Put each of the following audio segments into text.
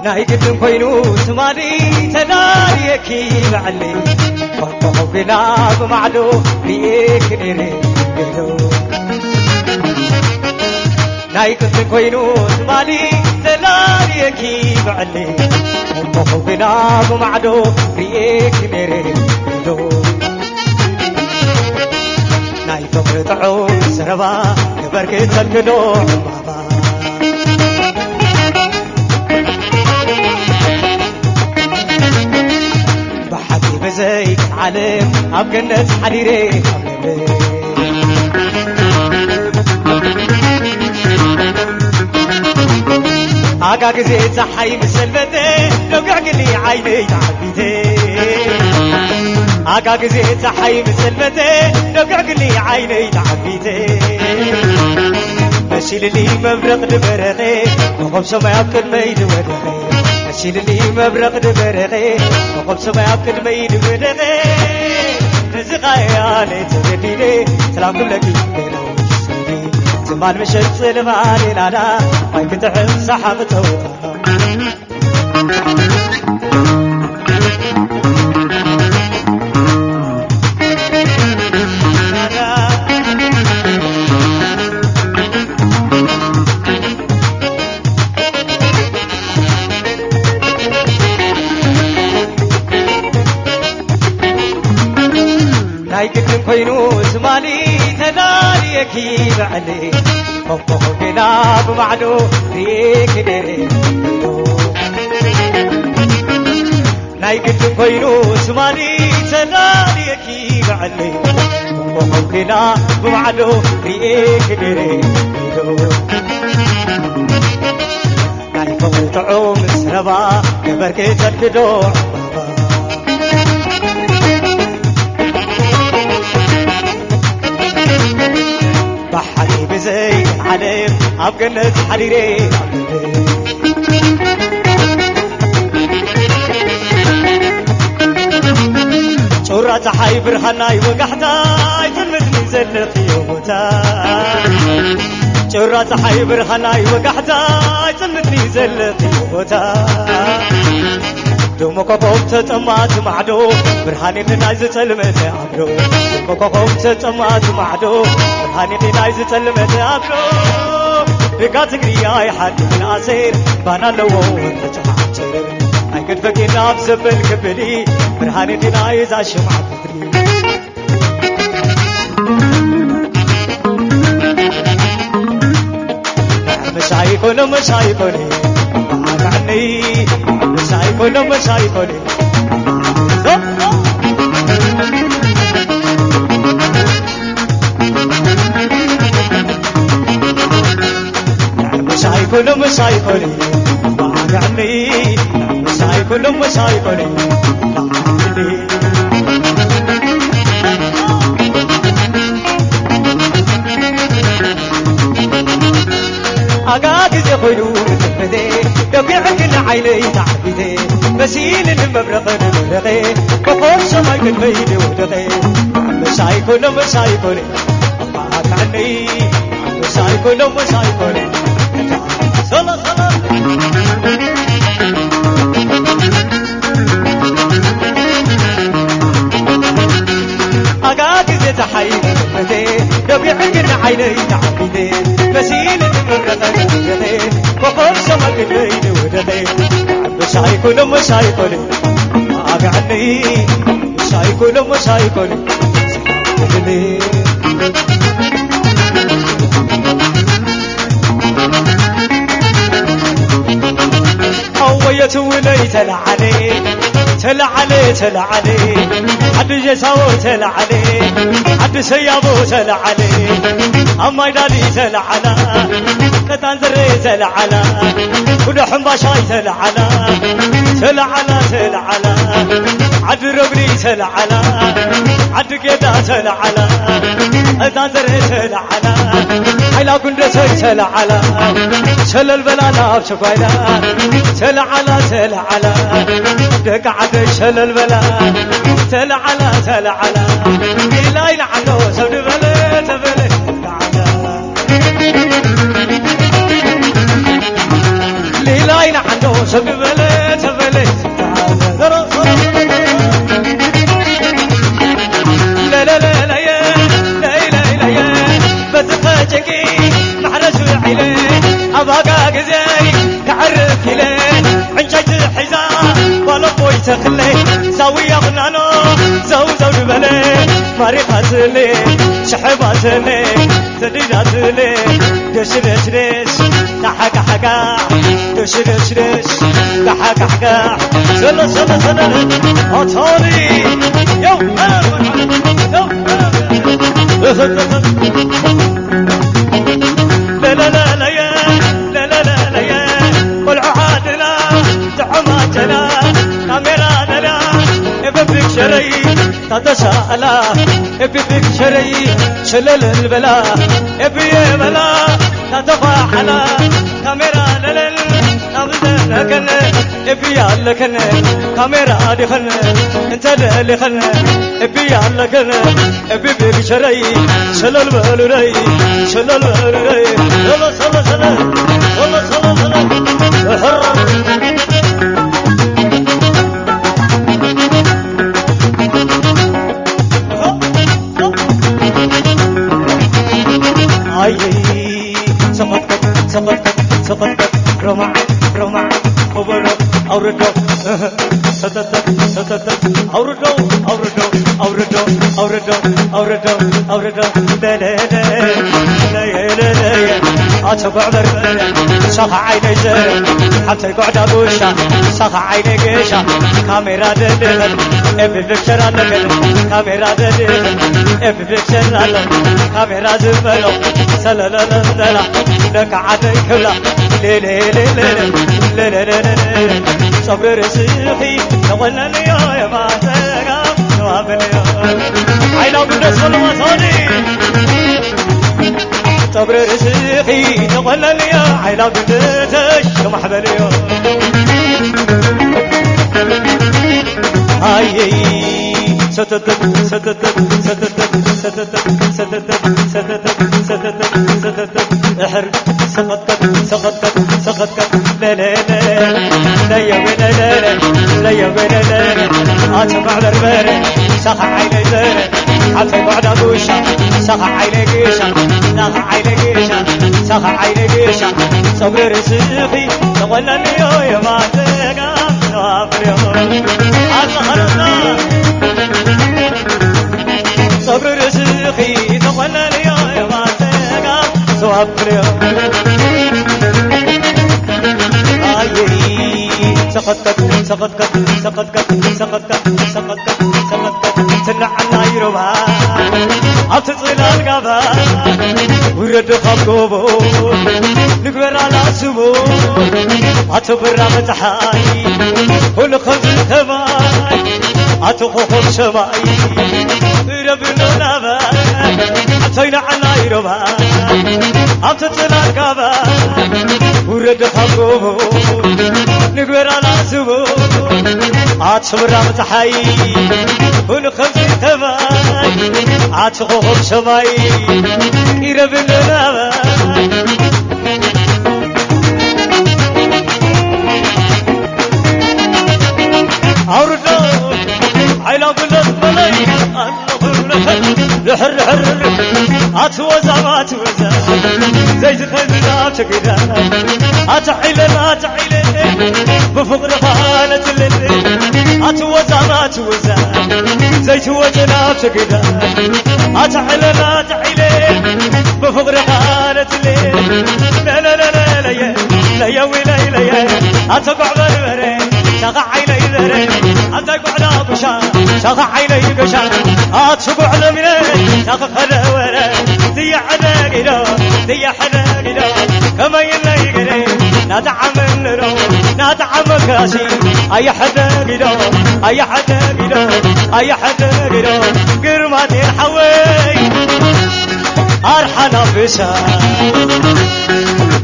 نايقدم كوينو تمالي تناريكي بعلي وقفوا بلا بمعدو ليك نيري بيلو نايقدم كوينو تمالي تناريكي بعلي وقفوا بلا بمعدو ليك نيري بيلو ناي فقرطعو سربا كبركت تلكدو بابا بزيك علم أبقنت حديري أقاك زيت زحي مسلمتي لو قعقلي عيني تعبيتي أقاك زيت زحي مسلمتي لو قعقلي عيني تعبيتي مشيل لي مبرق دبرقي وقف سما يبكر ميد ودقي مشيل لي مبرق دبرقي وقف سما يبكر ميد ودقي نزقايا لتبديني سلام كلكي بينو جسدي زمان مشت سلماني لالا ما يكتحم صحب توقع نايقدم كوينو زماني تناريكي بعلي فوقه بلا بمعدو ريك ديري نايقدم كوينو زماني تناريكي بعلي فوقه بلا بمعدو ريك ديري ناي فوق تعوم سربا كبركي تلكدو بحكي بزي علم أبقنت حريري شورة حي برهناي وقحتاي تلمتني زلق يومتا شورة حي برهناي وقحتاي تلمتني زلق يومتا دومو كوكوب تتمات معدو برهاني لنايز تلمت عبدو دومو كوكوب تتمات معدو برهاني لنايز تلمت عبدو بقات قرياي حد من عسير بانا لو ورتجعتر اي قد فكينا بزبل كبلي برهاني لنايز عشمع بدري مشايكوني معاك عني مشايكوني مشايكوني معاك عني مشايكوني أقاك زي خلود تفدي يقعك العيني تعبدي مسيل المبرق المبرقي بقول شمايك البيد ودقي مشايكوني معاك عني مشايكوني صلا أقاك زي تحيي تفدي يقعك العيني تعبدي مسيل المبرق المبرقي بقول شمايك البيد ودقي مشايكوني معاك عني مشايكوني أويت ولي تلعلي عد جساو تلعلي عد سيابو تلعلي أما يدالي تلعلا قطان زري تلعلا كل حنباشاي تلعلا عد رقلي تلعلا عد قيدا تلعلا قطان زري تلعلا حيلا كندسي تلعلا شل البلالا بشفايلا تلعلا دق عد شل البلا تلعلا لا يلعنو سود بلا تبلي لا يلعنو سود بلا شرش كحكحكح سلا سلا سلا أطاري يو لا لا لا لا يا لا لا لا لا يا والعادنا تعماتنا كاميرا لا ابيك شري تتساءلا ابيك شري شلل البلا ابي بلا تتفاحلا كاميرا لل نبذلكن ابي يالكن كاميرا دخن انت دخن ابي يالكن ابي بك شري شلل بلري شلل بلري صلا صلا صلا صلا صلا صلا سقطت رمع رمع أوردو أوردو سقطت أوردو أوردو أوردو أوردو أوردو أوردو لا لا لا لا لا لا أتبع بربرة شخ عيني زر حتى يقعد أبوشا شخ عيني قيشا كاميرا ددل أبي بكشر على كاميرا ددل أبي بكشر على كاميرا زبلو سلا لا لا لا لك عدي كلا لي لي لي لي لي لي لي صبر رزقي تولني يا ما تقع نوابني عينا بالناس والله صادي صبر رزقي تولني يا عينا بالناس كم حبلي هاي ستت ستت ستت ستت ستت ستت ستت ستت احر سقطت لا لا لا لا يا ولا لا لا يا ولا لا اتبع بربره سخ عيني زره حتى بعد ابوشا سخ عيني قيشا سخ عيني قيشا سخ عيني قيشا صبر رزقي تولني يا ما تقع نوافر صبر رزقي تولني يا ما تقع نوافر سقطت سنعنا يروبا أتصل القبا ورد خبقوبو نقبر على سبو أتبرا متحاي كل خبز تباي أتخوخ شباي ربنا نبا أتينا عنا يروبا أتصل القبا ورد خبقوبو نقبر على سبو أتبرا متحاي كل خبز تباي أتخوخ شباي ربنا نبا أوردو عيلا بلد ملاي لحر لحر أتوزع ما أتوزع زي زخننا بشكدا أتحيلنا أتحيلنا بفقر خالة الليل أتوزع ما أتوزع زي توجنا بشكدا أتحيلنا أتحيلنا بفقر خالة الليل لا لا لا لا لا يا لا يا ويلي لا يا أتقع بربري شغع عيني ذري أتقع نابشا شغع عيني قشا أتقع لمني شغع خلوري دي حناقنا دي حناقنا كما يلي قري نادعم النرو نادعم كاسي أي حناقنا أي حناقنا أي حناقنا قرمات الحوي أرحنا بشا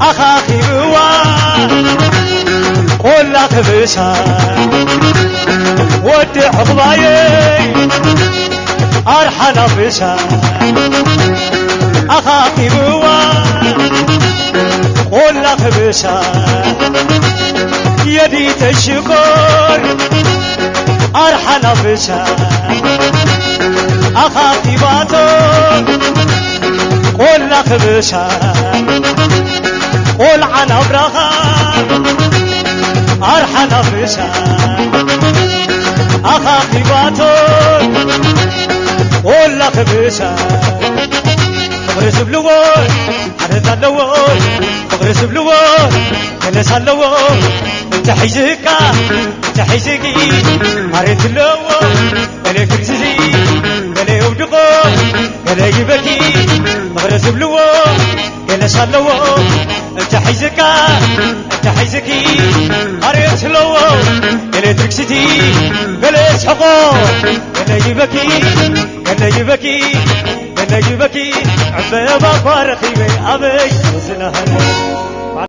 أخاكي بوا قول لك بشا ودي حقبايي أرحنا بشا أخاكي بوا قول لك بشا يدي تشكر أرحنا بشا أخاكي باتو قول لك بشا قول عن أبرهام أرحنا بشا أخاكي باتو قول لك بشا فغرس بلوون حرد اللوون فغرس بلوون كلس اللوون تحيزكي عريت لو أنا كرسي أنا يودقو أنا يبكي مغرز بلو أنا شالو تحيزكي عريت لو أنا تركستي أنا شقو أنا يبكي عبا بارخي أبي وزنها